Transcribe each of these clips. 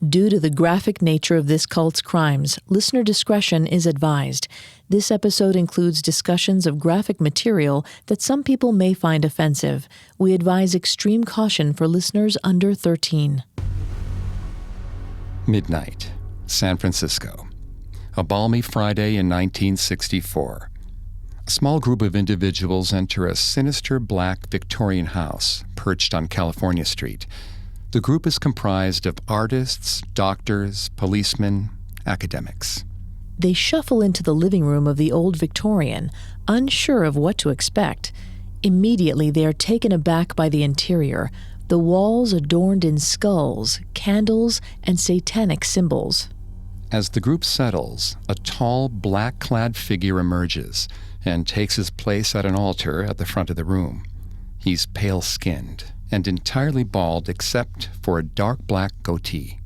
Due to the graphic nature of this cult's crimes, listener discretion is advised. This episode includes discussions of graphic material that some people may find offensive. We advise extreme caution for listeners under 13. Midnight, San Francisco. A balmy Friday in 1964. A small group of individuals enter a sinister black Victorian house perched on California Street. The group is comprised of artists, doctors, policemen, academics. They shuffle into the living room of the old Victorian, unsure of what to expect. Immediately, they are taken aback by the interior, the walls adorned in skulls, candles, and satanic symbols. As the group settles, a tall, black-clad figure emerges and takes his place at an altar at the front of the room. He's pale-skinned and entirely bald except for a dark black goatee.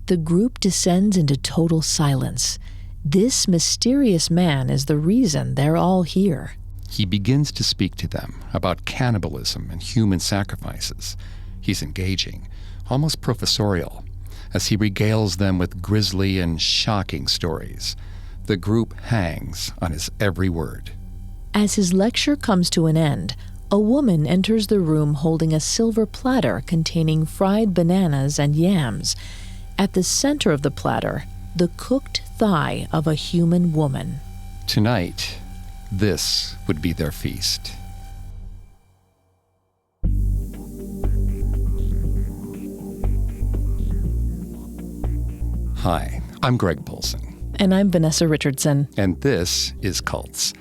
The group descends into total silence. This mysterious man is the reason they're all here. He begins to speak to them about cannibalism and human sacrifices. He's engaging, almost professorial, as he regales them with grisly and shocking stories. The group hangs on his every word. As his lecture comes to an end, a woman enters the room holding a silver platter containing fried bananas and yams. At the center of the platter, the cooked thigh of a human woman. Tonight, this would be their feast. Hi, I'm Greg Polson. And I'm Vanessa Richardson. And this is Cults.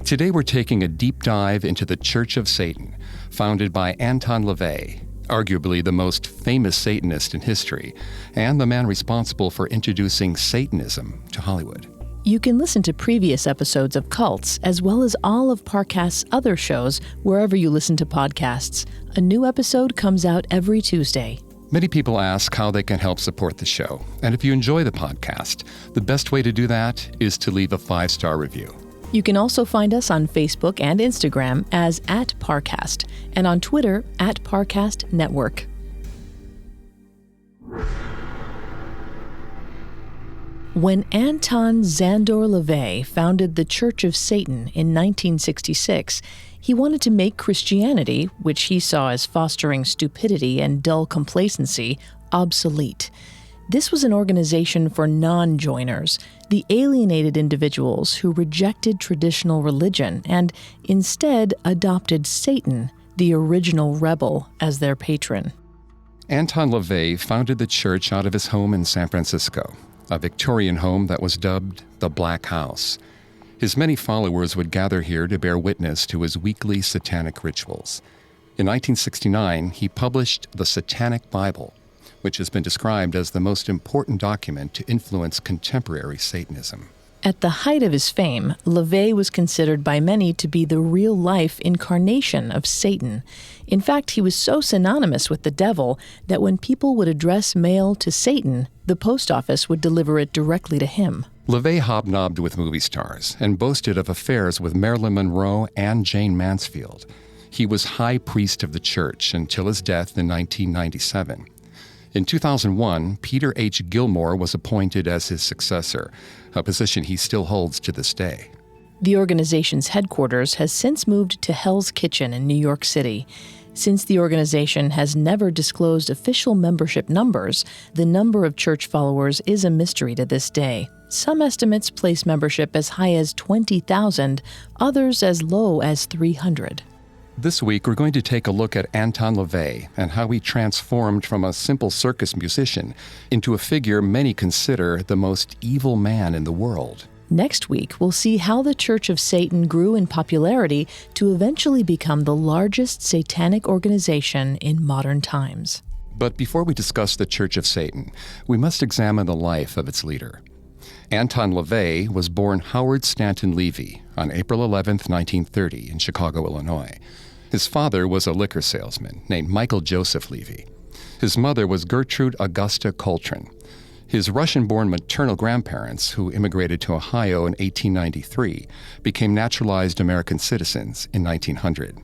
Today we're taking a deep dive into the Church of Satan, founded by Anton LaVey, arguably the most famous Satanist in history, and the man responsible for introducing Satanism to Hollywood. You can listen to previous episodes of Cults, as well as all of Parcast's other shows, wherever you listen to podcasts. A new episode comes out every Tuesday. Many people ask how they can help support the show. And if you enjoy the podcast, the best way to do that is to leave a 5-star review. You can also find us on Facebook and Instagram as @Parcast, and on Twitter @Parcast Network. When Anton LaVey founded the Church of Satan in 1966, he wanted to make Christianity, which he saw as fostering stupidity and dull complacency, obsolete. This was an organization for non-joiners, the alienated individuals who rejected traditional religion and instead adopted Satan, the original rebel, as their patron. Anton LaVey founded the church out of his home in San Francisco, a Victorian home that was dubbed the Black House. His many followers would gather here to bear witness to his weekly satanic rituals. In 1969, he published the Satanic Bible, which has been described as the most important document to influence contemporary Satanism. At the height of his fame, LaVey was considered by many to be the real-life incarnation of Satan. In fact, he was so synonymous with the devil that when people would address mail to Satan, the post office would deliver it directly to him. LaVey hobnobbed with movie stars and boasted of affairs with Marilyn Monroe and Jane Mansfield. He was high priest of the church until his death in 1997. In 2001, Peter H. Gilmore was appointed as his successor, a position he still holds to this day. The organization's headquarters has since moved to Hell's Kitchen in New York City. Since the organization has never disclosed official membership numbers, the number of church followers is a mystery to this day. Some estimates place membership as high as 20,000, others as low as 300. This week, we're going to take a look at Anton LaVey and how he transformed from a simple circus musician into a figure many consider the most evil man in the world. Next week, we'll see how the Church of Satan grew in popularity to eventually become the largest satanic organization in modern times. But before we discuss the Church of Satan, we must examine the life of its leader. Anton LaVey was born Howard Stanton Levy on April 11, 1930, in Chicago, Illinois. His father was a liquor salesman named Michael Joseph Levy. His mother was Gertrude Augusta Coltrane. His Russian-born maternal grandparents, who immigrated to Ohio in 1893, became naturalized American citizens in 1900.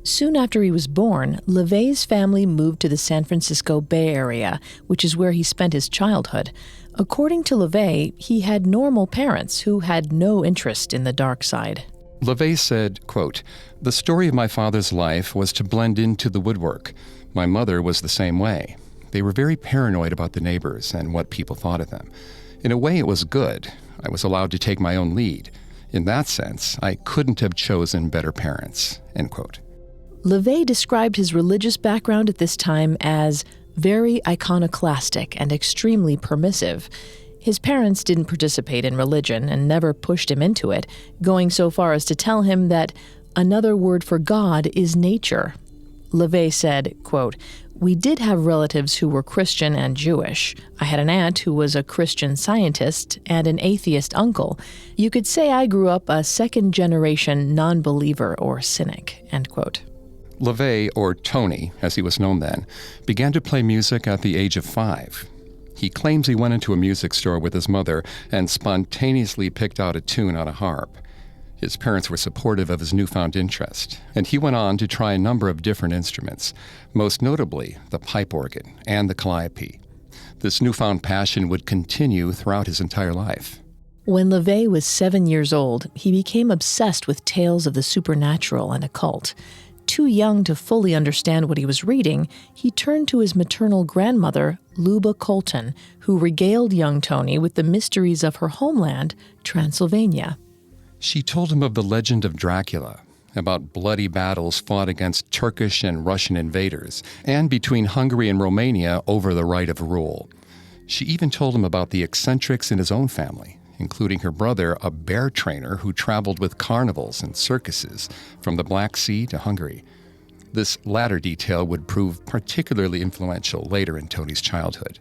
Soon after he was born, LaVey's family moved to the San Francisco Bay Area, which is where he spent his childhood. According to LaVey, he had normal parents who had no interest in the dark side. LaVey said, quote, "The story of my father's life was to blend into the woodwork. My mother was the same way. They were very paranoid about the neighbors and what people thought of them. In a way, it was good. I was allowed to take my own lead. In that sense, I couldn't have chosen better parents," end quote. LaVey described his religious background at this time as very iconoclastic and extremely permissive. His parents didn't participate in religion and never pushed him into it, going so far as to tell him that another word for God is nature. LaVey said, quote, "We did have relatives who were Christian and Jewish. I had an aunt who was a Christian Scientist and an atheist uncle. You could say I grew up a second-generation non-believer or cynic," end quote. LaVey, or Tony, as he was known then, began to play music at the age of 5. He claims he went into a music store with his mother and spontaneously picked out a tune on a harp. His parents were supportive of his newfound interest, and he went on to try a number of different instruments, most notably the pipe organ and the calliope. This newfound passion would continue throughout his entire life. When LaVey was 7 years old, he became obsessed with tales of the supernatural and occult. Too young to fully understand what he was reading, he turned to his maternal grandmother, Luba Colton, who regaled young Tony with the mysteries of her homeland, Transylvania. She told him of the legend of Dracula, about bloody battles fought against Turkish and Russian invaders, and between Hungary and Romania over the right of rule. She even told him about the eccentrics in his own family, including her brother, a bear trainer who traveled with carnivals and circuses from the Black Sea to Hungary. This latter detail would prove particularly influential later in Tony's childhood.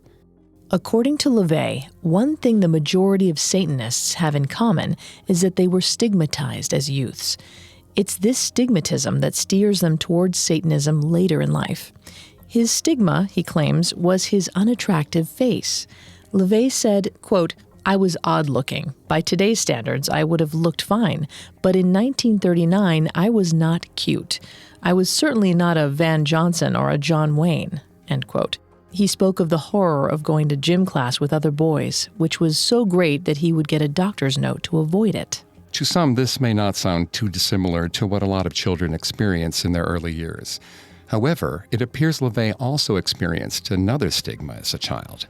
According to LaVey, one thing the majority of Satanists have in common is that they were stigmatized as youths. It's this stigmatism that steers them towards Satanism later in life. His stigma, he claims, was his unattractive face. LaVey said, quote, "I was odd-looking. By today's standards, I would have looked fine. But in 1939, I was not cute. I was certainly not a Van Johnson or a John Wayne," end quote. He spoke of the horror of going to gym class with other boys, which was so great that he would get a doctor's note to avoid it. To some, this may not sound too dissimilar to what a lot of children experience in their early years. However, it appears LaVey also experienced another stigma as a child: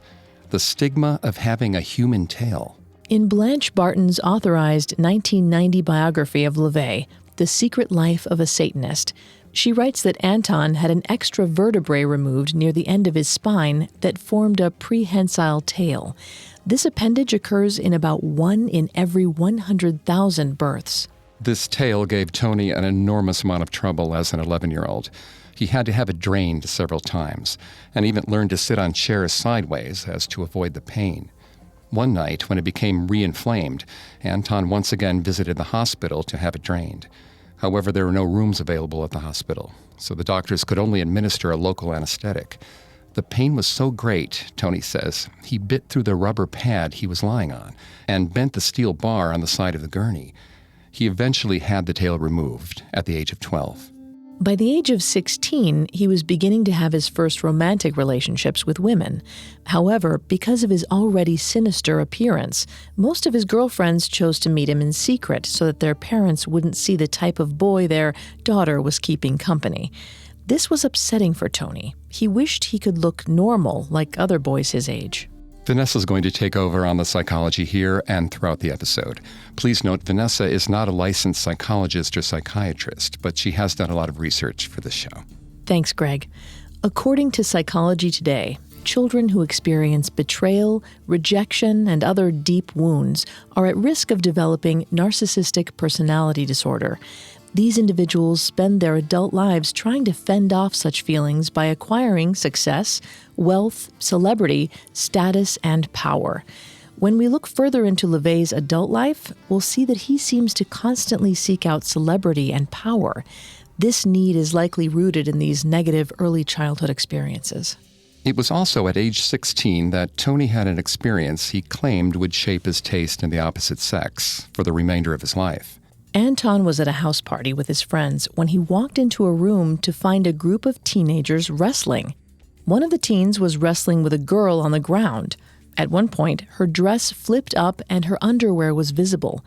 the stigma of having a human tail. In Blanche Barton's authorized 1990 biography of LaVey, The Secret Life of a Satanist, she writes that Anton had an extra vertebrae removed near the end of his spine that formed a prehensile tail. This appendage occurs in about 1 in every 100,000 births. This tail gave Tony an enormous amount of trouble as an 11-year-old. He had to have it drained several times, and even learned to sit on chairs sideways as to avoid the pain. One night, when it became re-inflamed, Anton once again visited the hospital to have it drained. However, there were no rooms available at the hospital, so the doctors could only administer a local anesthetic. The pain was so great, Tony says, he bit through the rubber pad he was lying on and bent the steel bar on the side of the gurney. He eventually had the tail removed at the age of 12. By the age of 16, he was beginning to have his first romantic relationships with women. However, because of his already sinister appearance, most of his girlfriends chose to meet him in secret so that their parents wouldn't see the type of boy their daughter was keeping company. This was upsetting for Tony. He wished he could look normal like other boys his age. Vanessa's going to take over on the psychology here and throughout the episode. Please note, Vanessa is not a licensed psychologist or psychiatrist, but she has done a lot of research for this show. Thanks, Greg. According to Psychology Today, children who experience betrayal, rejection, and other deep wounds are at risk of developing narcissistic personality disorder. These individuals spend their adult lives trying to fend off such feelings by acquiring success, wealth, celebrity, status, and power. When we look further into LaVey's adult life, we'll see that he seems to constantly seek out celebrity and power. This need is likely rooted in these negative early childhood experiences. It was also at age 16 that Tony had an experience he claimed would shape his taste in the opposite sex for the remainder of his life. Anton was at a house party with his friends when he walked into a room to find a group of teenagers wrestling. One of the teens was wrestling with a girl on the ground. At one point, her dress flipped up and her underwear was visible.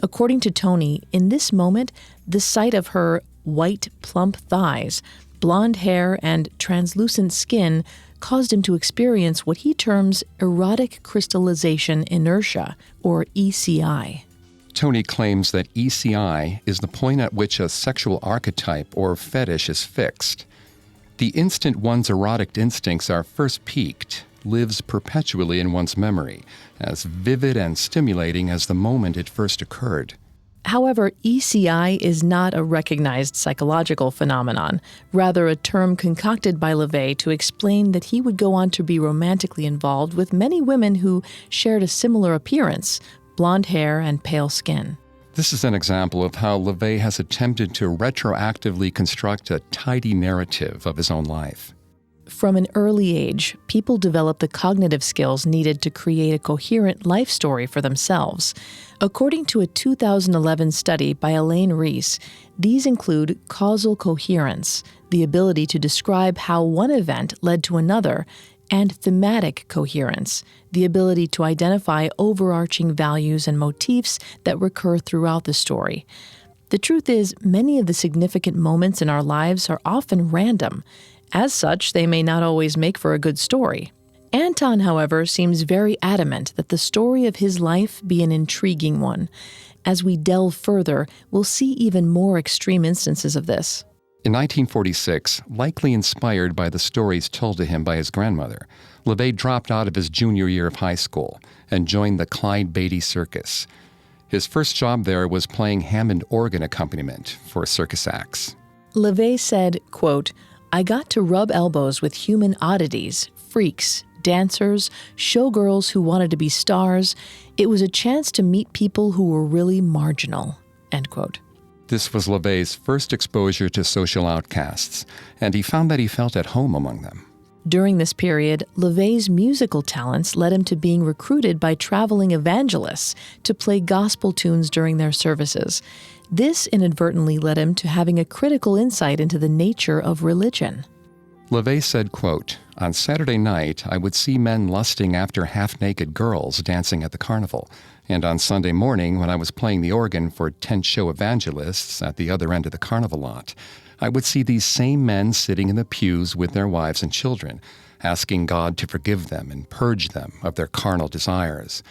According to Tony, in this moment, the sight of her white, plump thighs, blonde hair, and translucent skin caused him to experience what he terms erotic crystallization inertia, or ECI. Tony claims that ECI is the point at which a sexual archetype or fetish is fixed. The instant one's erotic instincts are first piqued lives perpetually in one's memory, as vivid and stimulating as the moment it first occurred. However, ECI is not a recognized psychological phenomenon, rather a term concocted by LaVey to explain that he would go on to be romantically involved with many women who shared a similar appearance, blonde hair and pale skin. This is an example of how LaVey has attempted to retroactively construct a tidy narrative of his own life. From an early age, people develop the cognitive skills needed to create a coherent life story for themselves. According to a 2011 study by Elaine Reese, these include causal coherence, the ability to describe how one event led to another, and thematic coherence, the ability to identify overarching values and motifs that recur throughout the story. The truth is, many of the significant moments in our lives are often random. As such, they may not always make for a good story. Anton, however, seems very adamant that the story of his life be an intriguing one. As we delve further, we'll see even more extreme instances of this. In 1946, likely inspired by the stories told to him by his grandmother, LaVey dropped out of his junior year of high school and joined the Clyde Beatty Circus. His first job there was playing Hammond organ accompaniment for circus acts. LaVey said, quote, "I got to rub elbows with human oddities, freaks, dancers, showgirls who wanted to be stars. It was a chance to meet people who were really marginal," end quote. This was LaVey's first exposure to social outcasts, and he found that he felt at home among them. During this period, LaVey's musical talents led him to being recruited by traveling evangelists to play gospel tunes during their services. This inadvertently led him to having a critical insight into the nature of religion. LaVey said, quote, "On Saturday night, I would see men lusting after half-naked girls dancing at the carnival. And on Sunday morning, when I was playing the organ for tent show evangelists at the other end of the carnival lot, I would see these same men sitting in the pews with their wives and children, asking God to forgive them and purge them of their carnal desires.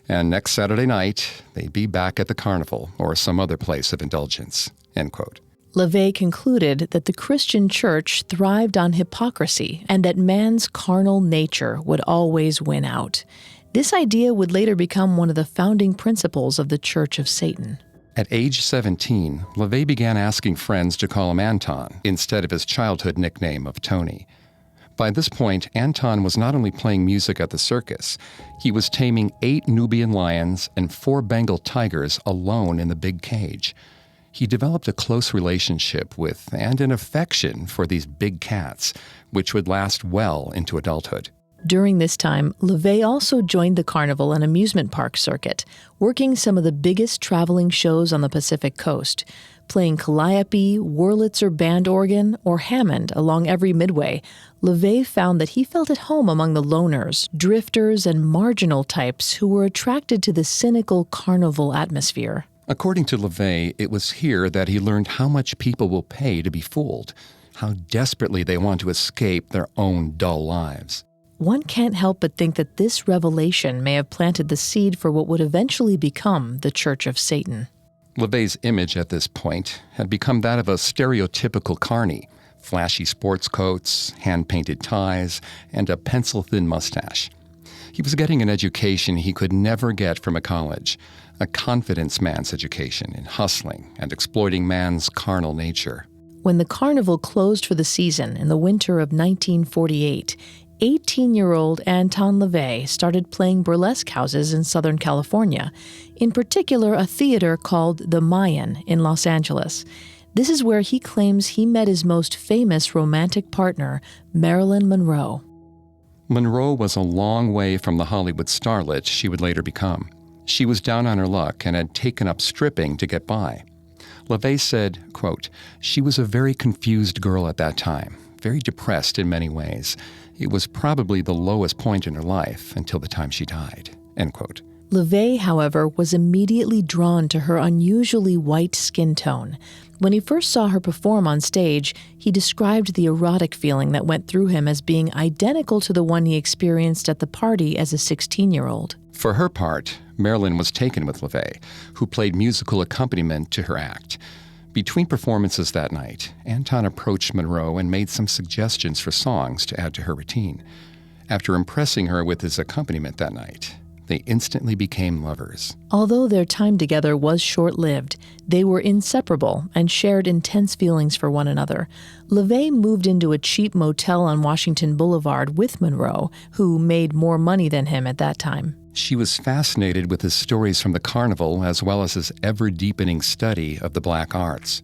And next Saturday night, they'd be back at the carnival or some other place of indulgence," end quote. LaVey concluded that the Christian church thrived on hypocrisy and that man's carnal nature would always win out. This idea would later become one of the founding principles of the Church of Satan. At age 17, LaVey began asking friends to call him Anton instead of his childhood nickname of Tony. By this point, Anton was not only playing music at the circus, he was taming 8 Nubian lions and 4 Bengal tigers alone in the big cage. He developed a close relationship with and an affection for these big cats, which would last well into adulthood. During this time, LaVey also joined the carnival and amusement park circuit, working some of the biggest traveling shows on the Pacific coast. Playing calliope, Wurlitzer band organ, or Hammond along every midway, LaVey found that he felt at home among the loners, drifters, and marginal types who were attracted to the cynical carnival atmosphere. According to LaVey, it was here that he learned how much people will pay to be fooled, how desperately they want to escape their own dull lives. One can't help but think that this revelation may have planted the seed for what would eventually become the Church of Satan. LaVey's image at this point had become that of a stereotypical carny, flashy sports coats, hand-painted ties, and a pencil-thin mustache. He was getting an education he could never get from a college, a confidence man's education in hustling and exploiting man's carnal nature. When the carnival closed for the season in the winter of 1948, 18-year-old Anton LaVey started playing burlesque houses in Southern California, in particular a theater called the Mayan in Los Angeles. This is where he claims he met his most famous romantic partner, Marilyn Monroe. Monroe was a long way from the Hollywood starlet she would later become. She was down on her luck and had taken up stripping to get by. LaVey said, quote, "She was a very confused girl at that time, very depressed in many ways. It was probably the lowest point in her life until the time she died," end quote. LaVey, however, was immediately drawn to her unusually white skin tone. When he first saw her perform on stage, he described the erotic feeling that went through him as being identical to the one he experienced at the party as a 16-year-old. For her part, Marilyn was taken with LaVey, who played musical accompaniment to her act. Between performances that night, Anton approached Monroe and made some suggestions for songs to add to her routine. After impressing her with his accompaniment that night, they instantly became lovers. Although their time together was short-lived, they were inseparable and shared intense feelings for one another. LaVey moved into a cheap motel on Washington Boulevard with Monroe, who made more money than him at that time. She was fascinated with his stories from the carnival as well as his ever-deepening study of the black arts.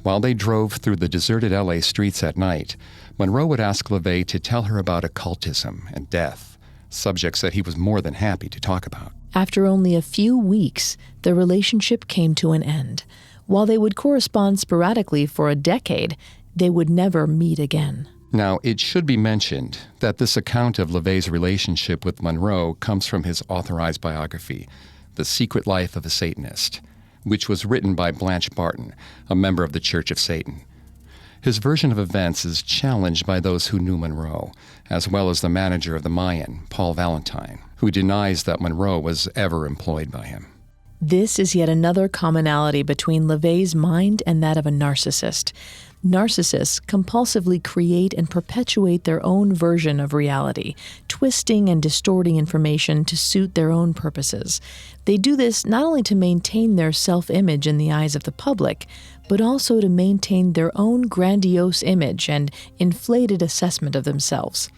While they drove through the deserted LA streets at night, Monroe would ask LaVey to tell her about occultism and death, subjects that he was more than happy to talk about. After only a few weeks, their relationship came to an end. While they would correspond sporadically for a decade, they would never meet again. Now, it should be mentioned that this account of LaVey's relationship with Monroe comes from his authorized biography, The Secret Life of a Satanist, which was written by Blanche Barton, a member of the Church of Satan. His version of events is challenged by those who knew Monroe, as well as the manager of the Mayan, Paul Valentine, who denies that Monroe was ever employed by him. This is yet another commonality between LaVey's mind and that of a narcissist. Narcissists compulsively create and perpetuate their own version of reality, twisting and distorting information to suit their own purposes. They do this not only to maintain their self-image in the eyes of the public, but also to maintain their own grandiose image and inflated assessment of themselves.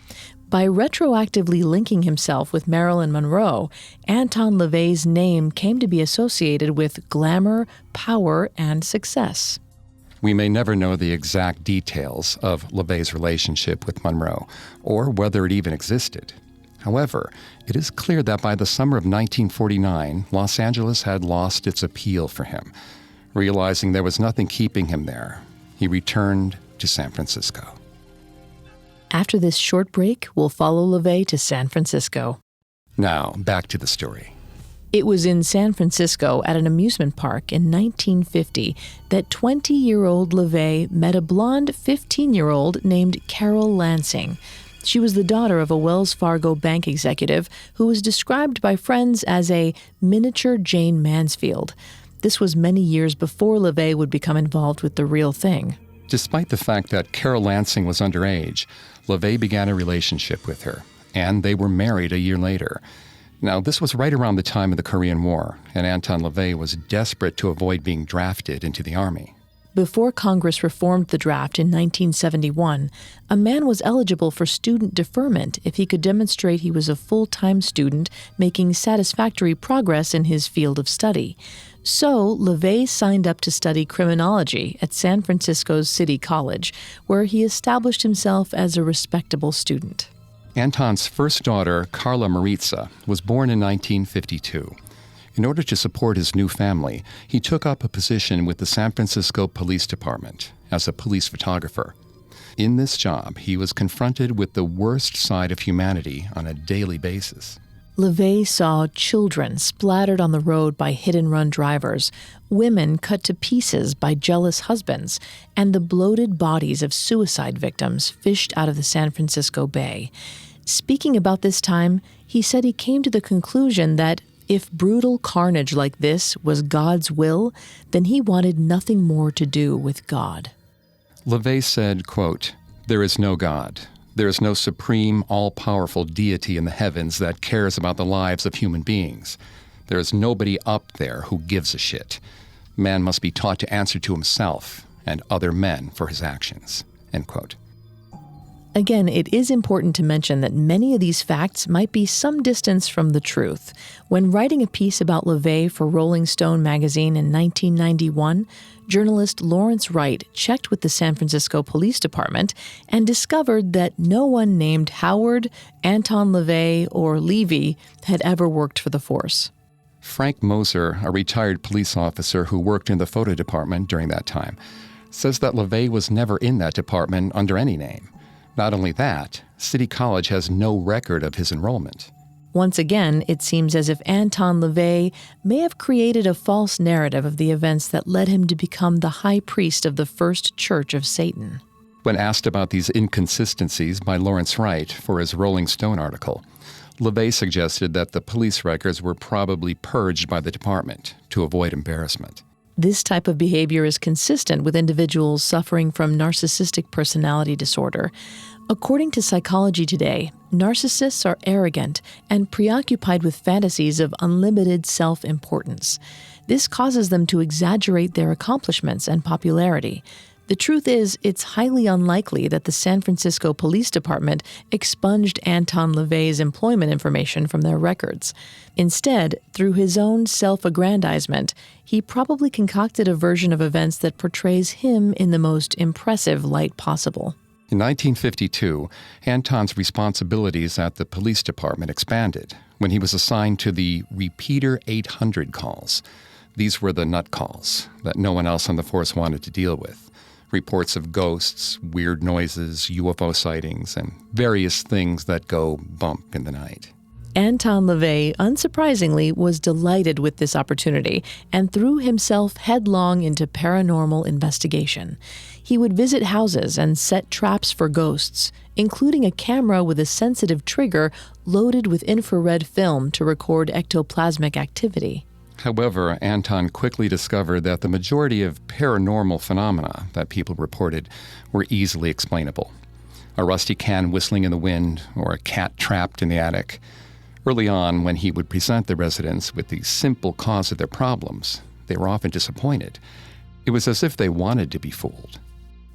By retroactively linking himself with Marilyn Monroe, Anton LaVey's name came to be associated with glamour, power, and success. We may never know the exact details of LaVey's relationship with Monroe, or whether it even existed. However, it is clear that by the summer of 1949, Los Angeles had lost its appeal for him. Realizing there was nothing keeping him there, he returned to San Francisco. After this short break, we'll follow LaVey to San Francisco. Now, back to the story. It was in San Francisco at an amusement park in 1950 that 20-year-old LaVey met a blonde 15-year-old named Carol Lansing. She was the daughter of a Wells Fargo bank executive who was described by friends as a miniature Jane Mansfield. This was many years before LaVey would become involved with the real thing. Despite the fact that Carol Lansing was underage, LaVey began a relationship with her, and they were married a year later. Now, this was right around the time of the Korean War, and Anton LaVey was desperate to avoid being drafted into the Army. Before Congress reformed the draft in 1971, a man was eligible for student deferment if he could demonstrate he was a full-time student making satisfactory progress in his field of study. So, LaVey signed up to study criminology at San Francisco's City College, where he established himself as a respectable student. Anton's first daughter, Carla Maritza, was born in 1952. In order to support his new family, he took up a position with the San Francisco Police Department as a police photographer. In this job, he was confronted with the worst side of humanity on a daily basis. LaVey saw children splattered on the road by hit-and-run drivers, women cut to pieces by jealous husbands, and the bloated bodies of suicide victims fished out of the San Francisco Bay. Speaking about this time, he said he came to the conclusion that if brutal carnage like this was God's will, then he wanted nothing more to do with God. LaVey said, quote, "There is no God. There is no supreme, all-powerful deity in the heavens that cares about the lives of human beings. There is nobody up there who gives a shit. Man must be taught to answer to himself and other men for his actions." End quote. Again, it is important to mention that many of these facts might be some distance from the truth. When writing a piece about LaVey for Rolling Stone magazine in 1991, journalist Lawrence Wright checked with the San Francisco Police Department and discovered that no one named Howard, Anton LaVey, or Levy had ever worked for the force. Frank Moser, a retired police officer who worked in the photo department during that time, says that LaVey was never in that department under any name. Not only that, City College has no record of his enrollment. Once again, it seems as if Anton LaVey may have created a false narrative of the events that led him to become the high priest of the First Church of Satan. When asked about these inconsistencies by Lawrence Wright for his Rolling Stone article, LaVey suggested that the police records were probably purged by the department to avoid embarrassment. This type of behavior is consistent with individuals suffering from narcissistic personality disorder. According to Psychology Today, narcissists are arrogant and preoccupied with fantasies of unlimited self-importance. This causes them to exaggerate their accomplishments and popularity. The truth is, it's highly unlikely that the San Francisco Police Department expunged Anton LaVey's employment information from their records. Instead, through his own self-aggrandizement, he probably concocted a version of events that portrays him in the most impressive light possible. In 1952, Anton's responsibilities at the police department expanded when he was assigned to the Repeater 800 calls. These were the nut calls that no one else on the force wanted to deal with. Reports of ghosts, weird noises, UFO sightings, and various things that go bump in the night. Anton LaVey, unsurprisingly, was delighted with this opportunity and threw himself headlong into paranormal investigation. He would visit houses and set traps for ghosts, including a camera with a sensitive trigger loaded with infrared film to record ectoplasmic activity. However, Anton quickly discovered that the majority of paranormal phenomena that people reported were easily explainable. A rusty can whistling in the wind, or a cat trapped in the attic. Early on, when he would present the residents with the simple cause of their problems, they were often disappointed. It was as if they wanted to be fooled.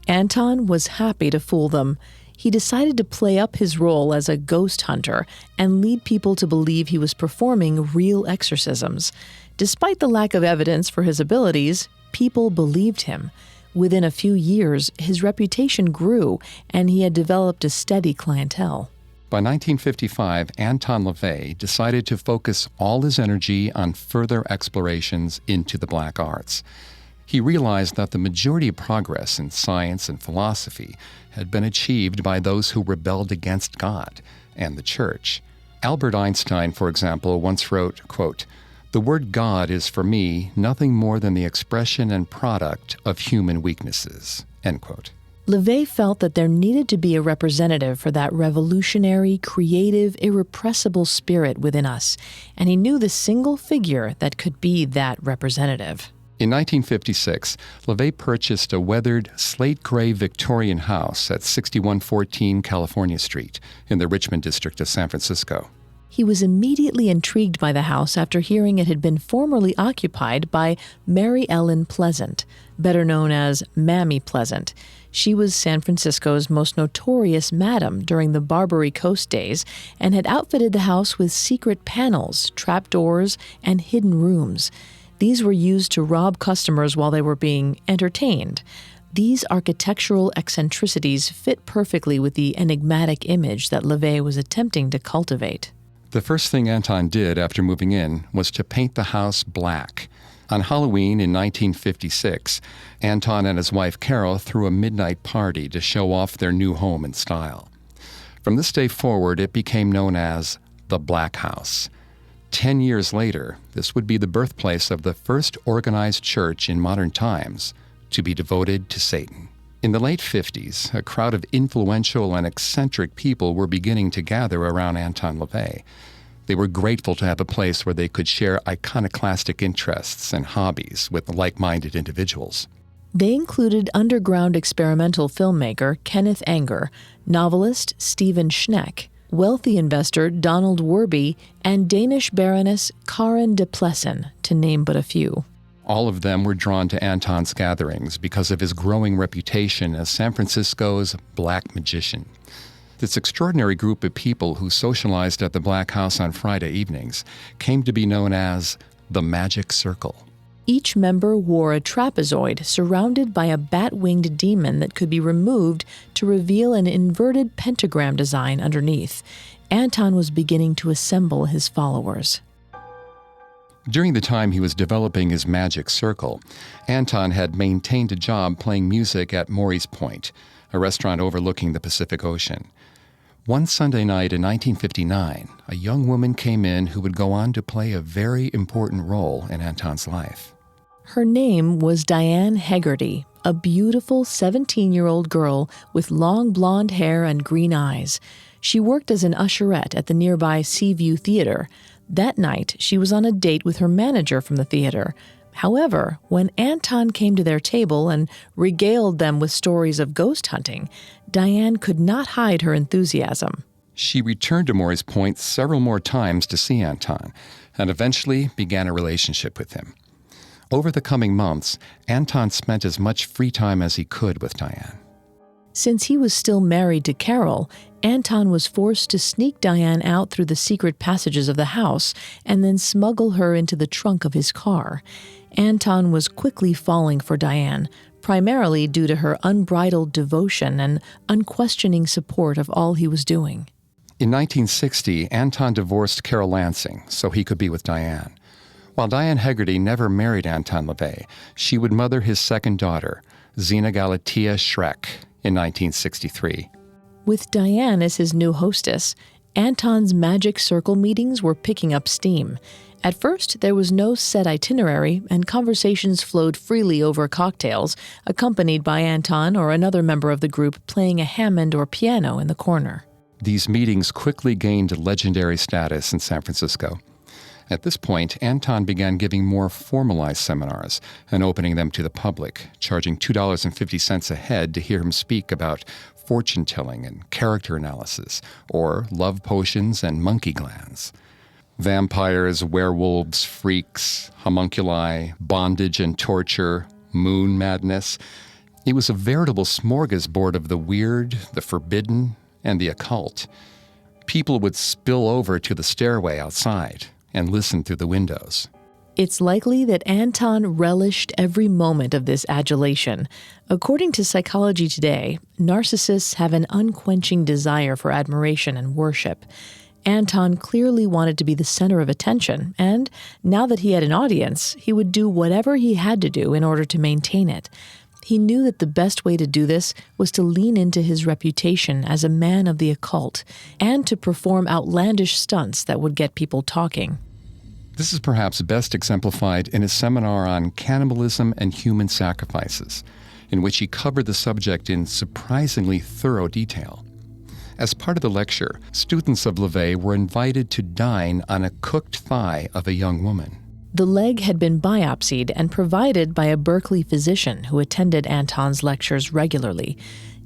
Anton was happy to fool them. He decided to play up his role as a ghost hunter and lead people to believe he was performing real exorcisms. Despite the lack of evidence for his abilities, people believed him. Within a few years, his reputation grew, and he had developed a steady clientele. By 1955, Anton LaVey decided to focus all his energy on further explorations into the black arts. He realized that the majority of progress in science and philosophy had been achieved by those who rebelled against God and the Church. Albert Einstein, for example, once wrote, quote, "The word God is for me nothing more than the expression and product of human weaknesses," end quote. LaVey felt that there needed to be a representative for that revolutionary, creative, irrepressible spirit within us, and he knew the single figure that could be that representative. In 1956, LaVey purchased a weathered, slate-gray Victorian house at 6114 California Street in the Richmond district of San Francisco. He was immediately intrigued by the house after hearing it had been formerly occupied by Mary Ellen Pleasant, better known as Mammy Pleasant. She was San Francisco's most notorious madam during the Barbary Coast days and had outfitted the house with secret panels, trapdoors, and hidden rooms. These were used to rob customers while they were being entertained. These architectural eccentricities fit perfectly with the enigmatic image that LaVey was attempting to cultivate. The first thing Anton did after moving in was to paint the house black. On Halloween in 1956, Anton and his wife Carol threw a midnight party to show off their new home and style. From this day forward, it became known as the Black House. 10 years later, this would be the birthplace of the first organized church in modern times to be devoted to Satan. In the late 50s, a crowd of influential and eccentric people were beginning to gather around Anton LaVey. They were grateful to have a place where they could share iconoclastic interests and hobbies with like-minded individuals. They included underground experimental filmmaker Kenneth Anger, novelist Stephen Schneck, wealthy investor Donald Werby, and Danish Baroness Karen de Plessen, to name but a few. All of them were drawn to Anton's gatherings because of his growing reputation as San Francisco's black magician. This extraordinary group of people who socialized at the Black House on Friday evenings came to be known as the Magic Circle. Each member wore a trapezoid surrounded by a bat-winged demon that could be removed to reveal an inverted pentagram design underneath. Anton was beginning to assemble his followers. During the time he was developing his magic circle, Anton had maintained a job playing music at Maury's Point, a restaurant overlooking the Pacific Ocean. One Sunday night in 1959, a young woman came in who would go on to play a very important role in Anton's life. Her name was Diane Hegarty, a beautiful 17-year-old girl with long blonde hair and green eyes. She worked as an usherette at the nearby Seaview Theater. That night, she was on a date with her manager from the theater. However, when Anton came to their table and regaled them with stories of ghost hunting, Diane could not hide her enthusiasm. She returned to Maury's Point several more times to see Anton, and eventually began a relationship with him. Over the coming months, Anton spent as much free time as he could with Diane. Since he was still married to Carol, Anton was forced to sneak Diane out through the secret passages of the house and then smuggle her into the trunk of his car. Anton was quickly falling for Diane, primarily due to her unbridled devotion and unquestioning support of all he was doing. In 1960, Anton divorced Carol Lansing so he could be with Diane. While Diane Hegarty never married Anton LaVey, she would mother his second daughter, Zina Galatea Schreck, in 1963. With Diane as his new hostess, Anton's magic circle meetings were picking up steam. At first, there was no set itinerary, and conversations flowed freely over cocktails, accompanied by Anton or another member of the group playing a Hammond or piano in the corner. These meetings quickly gained legendary status in San Francisco. At this point, Anton began giving more formalized seminars and opening them to the public, charging $2.50 a head to hear him speak about fortune-telling and character analysis, or love potions and monkey glands. Vampires, werewolves, freaks, homunculi, bondage and torture, moon madness. It was a veritable smorgasbord of the weird, the forbidden, and the occult. People would spill over to the stairway outside and listen through the windows. It's likely that Anton relished every moment of this adulation. According to Psychology Today, narcissists have an unquenching desire for admiration and worship. Anton clearly wanted to be the center of attention, and now that he had an audience, he would do whatever he had to do in order to maintain it. He knew that the best way to do this was to lean into his reputation as a man of the occult and to perform outlandish stunts that would get people talking. This is perhaps best exemplified in his seminar on cannibalism and human sacrifices, in which he covered the subject in surprisingly thorough detail. As part of the lecture, students of LaVey were invited to dine on a cooked thigh of a young woman. The leg had been biopsied and provided by a Berkeley physician who attended Anton's lectures regularly.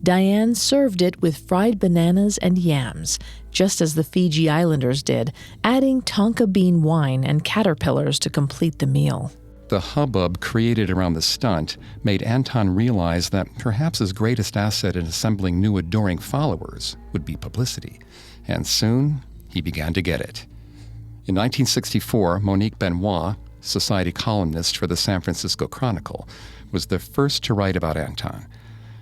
Diane served it with fried bananas and yams, just as the Fiji Islanders did, adding tonka bean wine and caterpillars to complete the meal. The hubbub created around the stunt made Anton realize that perhaps his greatest asset in assembling new adoring followers would be publicity, and soon he began to get it. In 1964, Monique Benoit, society columnist for the San Francisco Chronicle, was the first to write about Anton.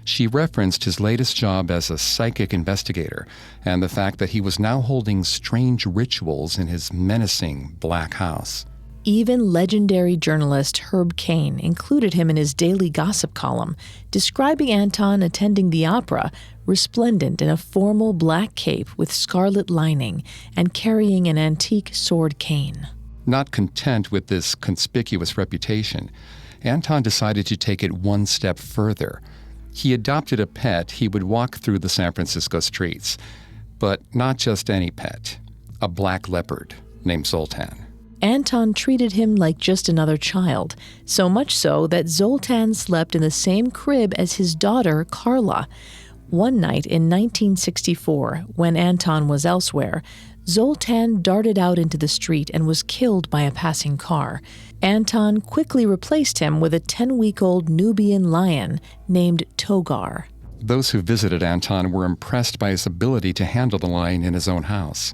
She referenced his latest job as a psychic investigator and the fact that he was now holding strange rituals in his menacing Black House. Even legendary journalist Herb Caen included him in his daily gossip column, describing Anton attending the opera, resplendent in a formal black cape with scarlet lining and carrying an antique sword cane. Not content with this conspicuous reputation, Anton decided to take it one step further. He adopted a pet he would walk through the San Francisco streets, but not just any pet, a black leopard named Zoltan. Anton treated him like just another child, so much so that Zoltan slept in the same crib as his daughter, Carla. One night in 1964, when Anton was elsewhere, Zoltan darted out into the street and was killed by a passing car. Anton quickly replaced him with a 10-week-old Nubian lion named Togar. Those who visited Anton were impressed by his ability to handle the lion in his own house.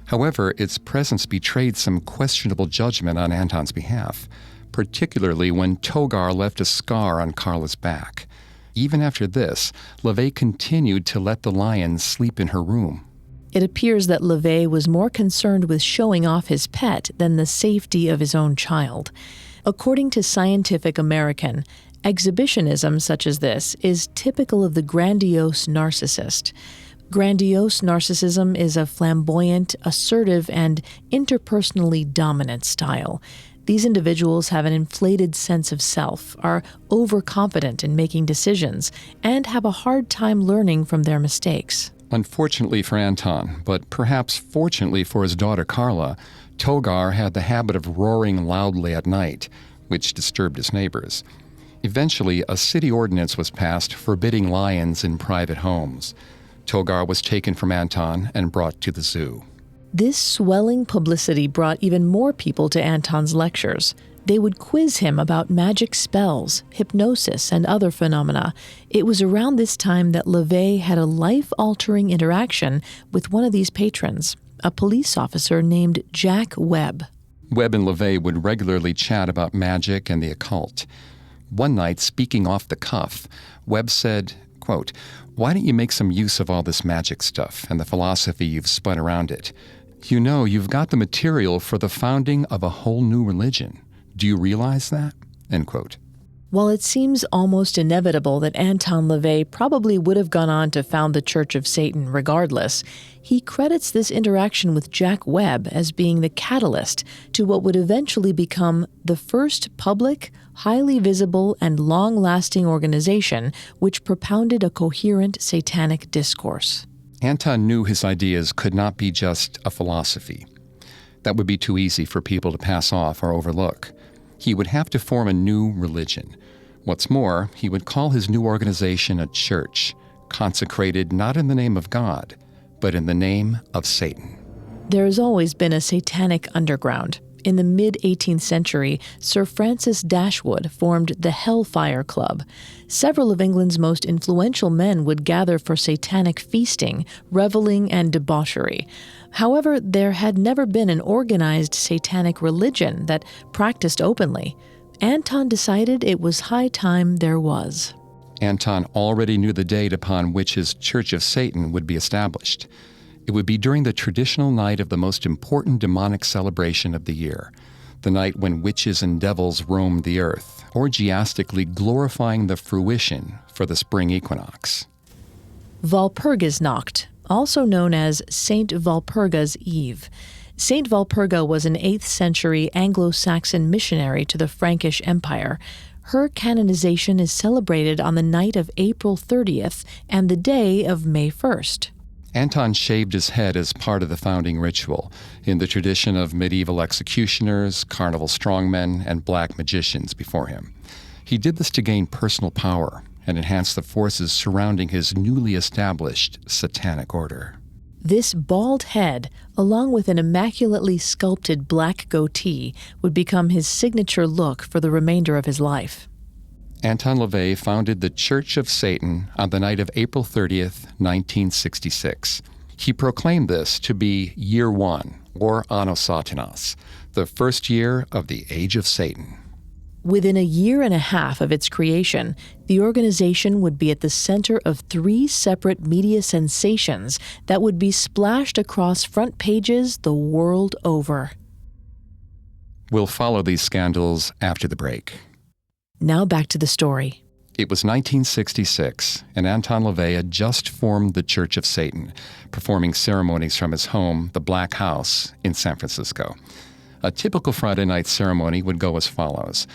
However, its presence betrayed some questionable judgment on Anton's behalf, particularly when Togar left a scar on Carla's back. Even after this, LaVey continued to let the lion sleep in her room. It appears that LaVey was more concerned with showing off his pet than the safety of his own child. According to Scientific American, exhibitionism such as this is typical of the grandiose narcissist. Grandiose narcissism is a flamboyant, assertive, and interpersonally dominant style. These individuals have an inflated sense of self, are overconfident in making decisions, and have a hard time learning from their mistakes. Unfortunately for Anton, but perhaps fortunately for his daughter Carla, Togar had the habit of roaring loudly at night, which disturbed his neighbors. Eventually, a city ordinance was passed forbidding lions in private homes. Togar was taken from Anton and brought to the zoo. This swelling publicity brought even more people to Anton's lectures. They would quiz him about magic spells, hypnosis, and other phenomena. It was around this time that LaVey had a life-altering interaction with one of these patrons, a police officer named Jack Webb. Webb and LaVey would regularly chat about magic and the occult. One night, speaking off the cuff, Webb said, quote, "Why don't you make some use of all this magic stuff and the philosophy you've spun around it? You know, you've got the material for the founding of a whole new religion. Do you realize that?" End quote. While it seems almost inevitable that Anton LaVey probably would have gone on to found the Church of Satan regardless, he credits this interaction with Jack Webb as being the catalyst to what would eventually become the first public, highly visible, and long-lasting organization which propounded a coherent satanic discourse. Anton knew his ideas could not be just a philosophy. That would be too easy for people to pass off or overlook. He would have to form a new religion. What's more, he would call his new organization a church, consecrated not in the name of God, but in the name of Satan. There has always been a satanic underground. In the mid-18th century, Sir Francis Dashwood formed the Hellfire Club. Several of England's most influential men would gather for satanic feasting, reveling, and debauchery. However, there had never been an organized satanic religion that practiced openly. Anton decided it was high time there was. Anton already knew the date upon which his Church of Satan would be established. It would be during the traditional night of the most important demonic celebration of the year, the night when witches and devils roamed the earth, orgiastically glorifying the fruition for the spring equinox. Walpurgisnacht, also known as Saint Walpurga's Eve. Saint Walpurga was an 8th century Anglo-Saxon missionary to the Frankish Empire. Her canonization is celebrated on the night of April 30th and the day of May 1st. Anton shaved his head as part of the founding ritual, in the tradition of medieval executioners, carnival strongmen, and black magicians before him. He did this to gain personal power and enhance the forces surrounding his newly established satanic order. This bald head, along with an immaculately sculpted black goatee, would become his signature look for the remainder of his life. Anton LaVey founded the Church of Satan on the night of April 30th, 1966. He proclaimed this to be Year 1, or Anno Satanas, the first year of the Age of Satan. Within a year and a half of its creation, the organization would be at the center of 3 separate media sensations that would be splashed across front pages the world over. We'll follow these scandals after the break. Now back to the story. It was 1966, and Anton LaVey had just formed the Church of Satan, performing ceremonies from his home, the Black House, in San Francisco. A typical Friday night ceremony would go as follows.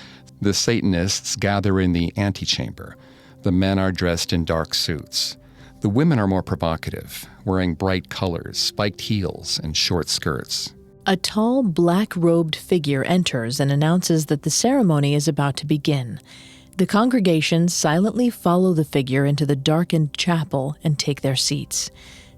The Satanists gather in the antechamber. The men are dressed in dark suits. The women are more provocative, wearing bright colors, spiked heels, and short skirts. A tall, black-robed figure enters and announces that the ceremony is about to begin. The congregation silently follow the figure into the darkened chapel and take their seats.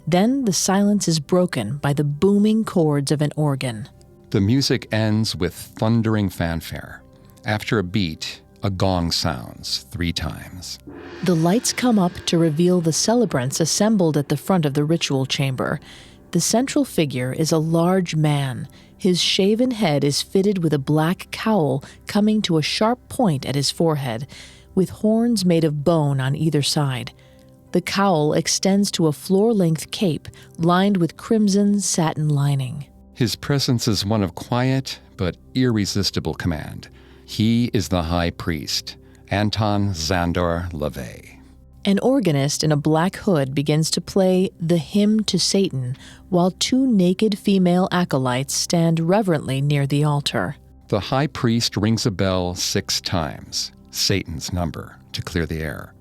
Then the silence is broken by the booming chords of an organ. The music ends with thundering fanfare. After a beat, a gong sounds 3 times. The lights come up to reveal the celebrants assembled at the front of the ritual chamber. The central figure is a large man. His shaven head is fitted with a black cowl coming to a sharp point at his forehead, with horns made of bone on either side. The cowl extends to a floor-length cape lined with crimson satin lining. His presence is one of quiet but irresistible command. He is the high priest, Anton LaVey. An organist in a black hood begins to play the hymn to Satan, while two naked female acolytes stand reverently near the altar. The high priest rings a bell 6 times, Satan's number, to clear the air.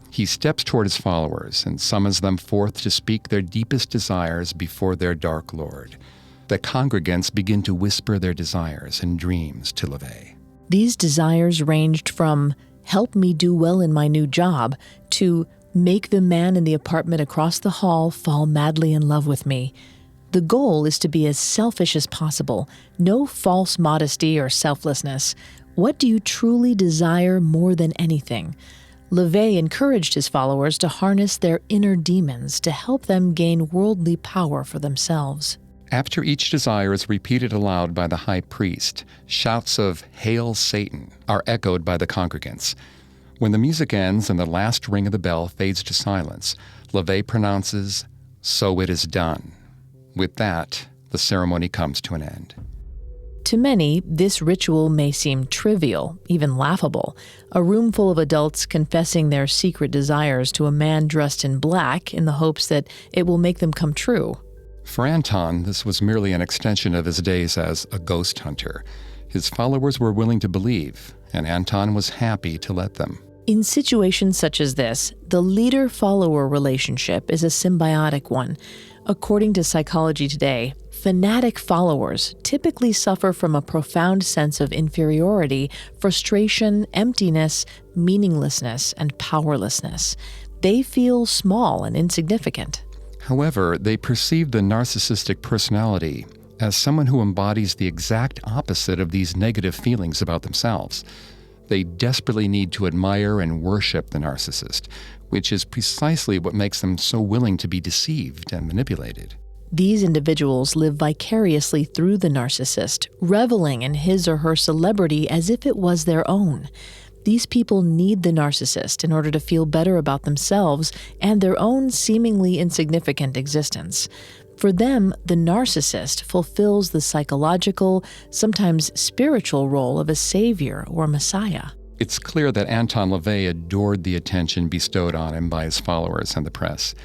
He steps toward his followers and summons them forth to speak their deepest desires before their dark lord. The congregants begin to whisper their desires and dreams to LaVey. These desires ranged from help me do well in my new job to make the man in the apartment across the hall fall madly in love with me. The goal is to be as selfish as possible, no false modesty or selflessness. What do you truly desire more than anything? LaVey encouraged his followers to harness their inner demons to help them gain worldly power for themselves. After each desire is repeated aloud by the high priest, shouts of "Hail Satan" are echoed by the congregants. When the music ends and the last ring of the bell fades to silence, LaVey pronounces, "So it is done." With that, the ceremony comes to an end. To many, this ritual may seem trivial, even laughable. A room full of adults confessing their secret desires to a man dressed in black in the hopes that it will make them come true. For Anton, this was merely an extension of his days as a ghost hunter. His followers were willing to believe, and Anton was happy to let them. In situations such as this, the leader-follower relationship is a symbiotic one. According to Psychology Today, fanatic followers typically suffer from a profound sense of inferiority, frustration, emptiness, meaninglessness, and powerlessness. They feel small and insignificant. However, they perceive the narcissistic personality as someone who embodies the exact opposite of these negative feelings about themselves. They desperately need to admire and worship the narcissist, which is precisely what makes them so willing to be deceived and manipulated. These individuals live vicariously through the narcissist, reveling in his or her celebrity as if it was their own. These people need the narcissist in order to feel better about themselves and their own seemingly insignificant existence. For them, the narcissist fulfills the psychological, sometimes spiritual role of a savior or messiah. It's clear that Anton LaVey adored the attention bestowed on him by his followers and the press.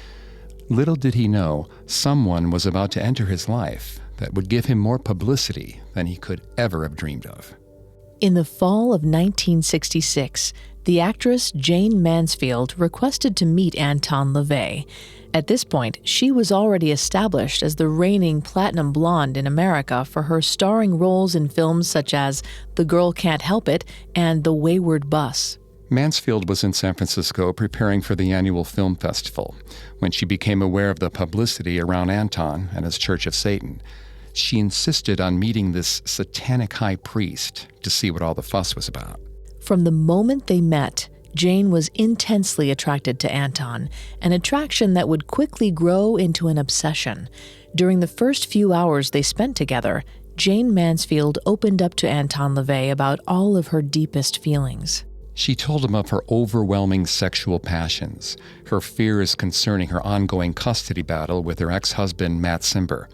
Little did he know, someone was about to enter his life that would give him more publicity than he could ever have dreamed of. In the fall of 1966, the actress Jane Mansfield requested to meet Anton LaVey. At this point, she was already established as the reigning platinum blonde in America for her starring roles in films such as The Girl Can't Help It and The Wayward Bus. Mansfield was in San Francisco preparing for the annual film festival when she became aware of the publicity around Anton and his Church of Satan. She insisted on meeting this satanic high priest to see what all the fuss was about. From the moment they met, Jane was intensely attracted to Anton, an attraction that would quickly grow into an obsession. During the first few hours they spent together, Jane Mansfield opened up to Anton LaVey about all of her deepest feelings. She told him of her overwhelming sexual passions, her fears concerning her ongoing custody battle with her ex-husband, Matt Cimber,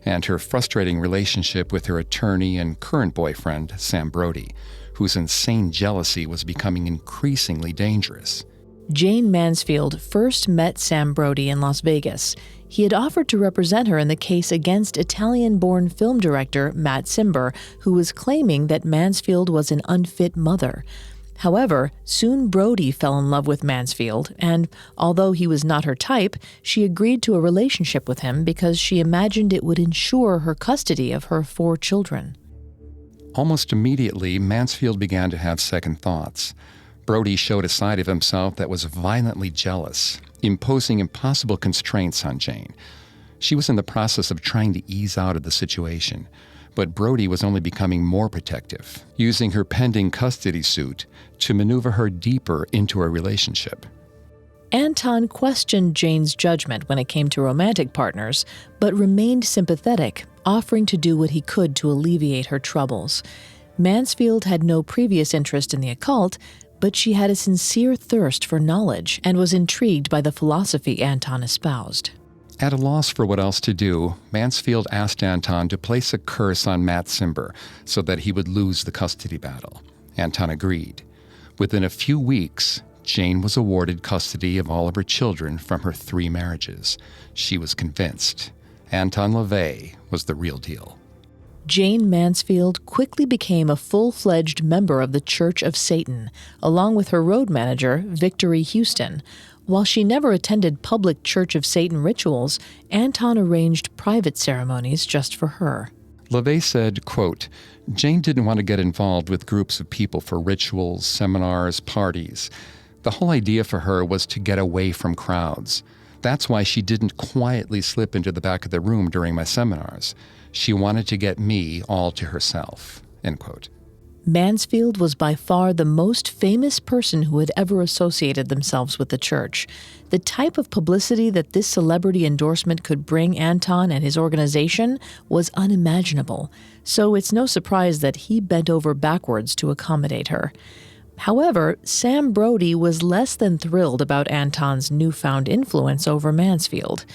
and her frustrating relationship with her attorney and current boyfriend, Sam Brody, whose insane jealousy was becoming increasingly dangerous. Jane Mansfield first met Sam Brody in Las Vegas. He had offered to represent her in the case against Italian-born film director Matt Cimber, who was claiming that Mansfield was an unfit mother. However, soon Brody fell in love with Mansfield, and although he was not her type, she agreed to a relationship with him because she imagined it would ensure her custody of her 4 children. Almost immediately, Mansfield began to have second thoughts. Brody showed a side of himself that was violently jealous, imposing impossible constraints on Jane. She was in the process of trying to ease out of the situation, but Brody was only becoming more protective, using her pending custody suit to maneuver her deeper into a relationship. Anton questioned Jane's judgment when it came to romantic partners, but remained sympathetic, offering to do what he could to alleviate her troubles. Mansfield had no previous interest in the occult, but she had a sincere thirst for knowledge and was intrigued by the philosophy Anton espoused. At a loss for what else to do, Mansfield asked Anton to place a curse on Matt Cimber so that he would lose the custody battle. Anton agreed. Within a few weeks, Jane was awarded custody of all of her children from her 3 marriages. She was convinced Anton LaVey was the real deal. Jane Mansfield quickly became a full-fledged member of the Church of Satan, along with her road manager, Victory Houston. While she never attended public Church of Satan rituals, Anton arranged private ceremonies just for her. LaVey said, quote, Jane didn't want to get involved with groups of people for rituals, seminars, parties. The whole idea for her was to get away from crowds. That's why she didn't quietly slip into the back of the room during my seminars. She wanted to get me all to herself, end quote. Mansfield was by far the most famous person who had ever associated themselves with the church. The type of publicity that this celebrity endorsement could bring Anton and his organization was unimaginable, so it's no surprise that he bent over backwards to accommodate her. However, Sam Brody was less than thrilled about Anton's newfound influence over Mansfield.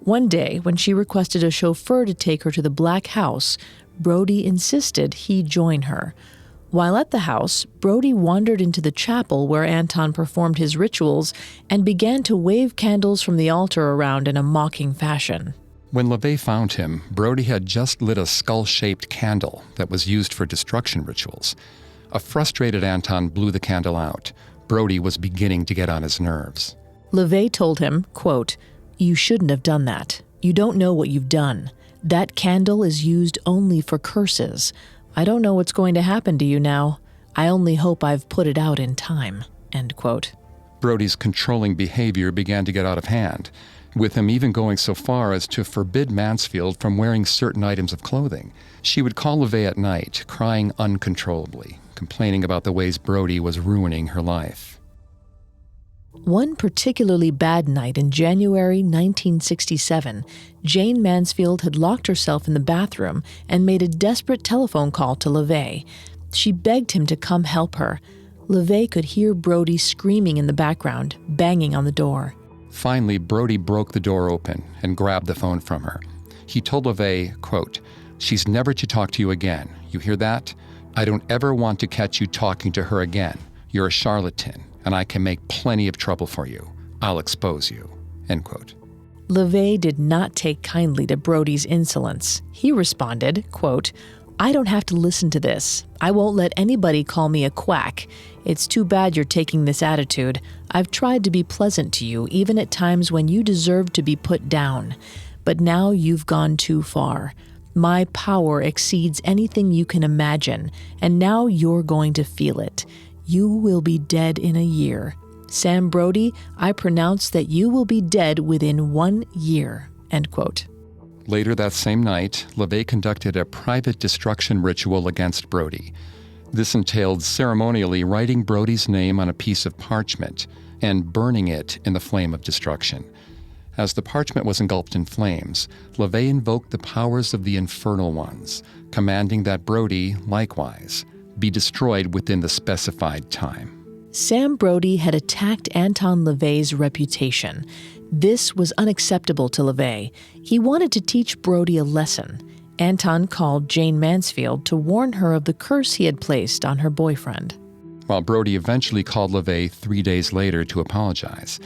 One day, when she requested a chauffeur to take her to the Black House, Brody insisted he join her. While at the house, Brody wandered into the chapel where Anton performed his rituals and began to wave candles from the altar around in a mocking fashion. When LaVey found him, Brody had just lit a skull-shaped candle that was used for destruction rituals. A frustrated Anton blew the candle out. Brody was beginning to get on his nerves. LaVey told him, quote, "You shouldn't have done that. You don't know what you've done. That candle is used only for curses. I don't know what's going to happen to you now. I only hope I've put it out in time," end quote. Brody's controlling behavior began to get out of hand, with him even going so far as to forbid Mansfield from wearing certain items of clothing. She would call LaVey at night, crying uncontrollably, complaining about the ways Brody was ruining her life. One particularly bad night in January 1967, Jane Mansfield had locked herself in the bathroom and made a desperate telephone call to LaVey. She begged him to come help her. LaVey could hear Brody screaming in the background, banging on the door. Finally, Brody broke the door open and grabbed the phone from her. He told LaVey, quote, "She's never to talk to you again. You hear that? I don't ever want to catch you talking to her again. You're a charlatan, and I can make plenty of trouble for you. I'll expose you," end quote. LaVey did not take kindly to Brody's insolence. He responded, quote, "I don't have to listen to this. I won't let anybody call me a quack. It's too bad you're taking this attitude. I've tried to be pleasant to you, even at times when you deserve to be put down. But now you've gone too far. My power exceeds anything you can imagine, and now you're going to feel it. You will be dead in a year. Sam Brody, I pronounce that you will be dead within 1 year," end quote. Later that same night, LaVey conducted a private destruction ritual against Brody. This entailed ceremonially writing Brody's name on a piece of parchment and burning it in the flame of destruction. As the parchment was engulfed in flames, LaVey invoked the powers of the infernal ones, commanding that Brody, likewise, be destroyed within the specified time. Sam Brody had attacked Anton LaVey's reputation. This was unacceptable to LaVey. He wanted to teach Brody a lesson. Anton called Jane Mansfield to warn her of the curse he had placed on her boyfriend. While Brody eventually called LaVey 3 days later to apologize,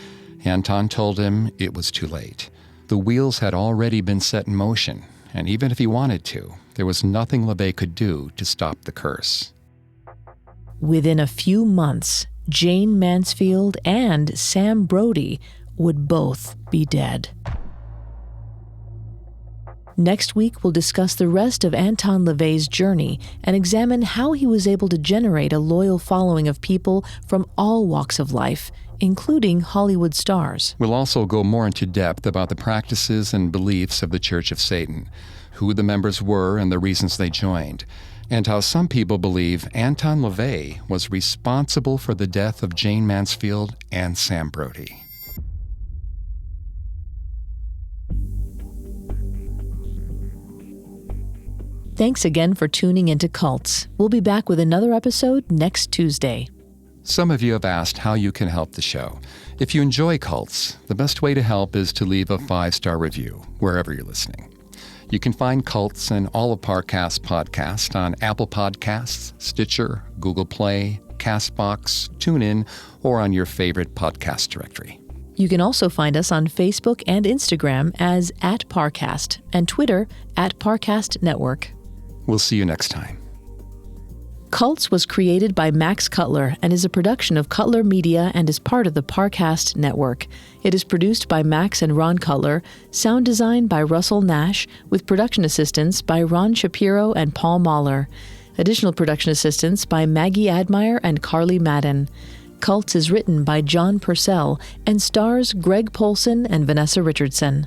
Anton told him it was too late. The wheels had already been set in motion, and even if he wanted to, there was nothing LaVey could do to stop the curse. Within a few months, Jane Mansfield and Sam Brody would both be dead. Next week, we'll discuss the rest of Anton LaVey's journey and examine how he was able to generate a loyal following of people from all walks of life, including Hollywood stars. We'll also go more into depth about the practices and beliefs of the Church of Satan, who the members were and the reasons they joined, and how some people believe Anton LaVey was responsible for the death of Jane Mansfield and Sam Brody. Thanks again for tuning into Cults. We'll be back with another episode next Tuesday. Some of you have asked how you can help the show. If you enjoy cults, the best way to help is to leave a 5-star review wherever you're listening. You can find Cults and all of Parcast's podcasts on Apple Podcasts, Stitcher, Google Play, CastBox, TuneIn, or on your favorite podcast directory. You can also find us on Facebook and Instagram as @Parcast and Twitter @Parcast Network. We'll see you next time. Cults was created by Max Cutler and is a production of Cutler Media and is part of the Parcast Network. It is produced by Max and Ron Cutler, sound design by Russell Nash, with production assistance by Ron Shapiro and Paul Mahler. Additional production assistance by Maggie Admire and Carly Madden. Cults is written by John Purcell and stars Greg Polson and Vanessa Richardson.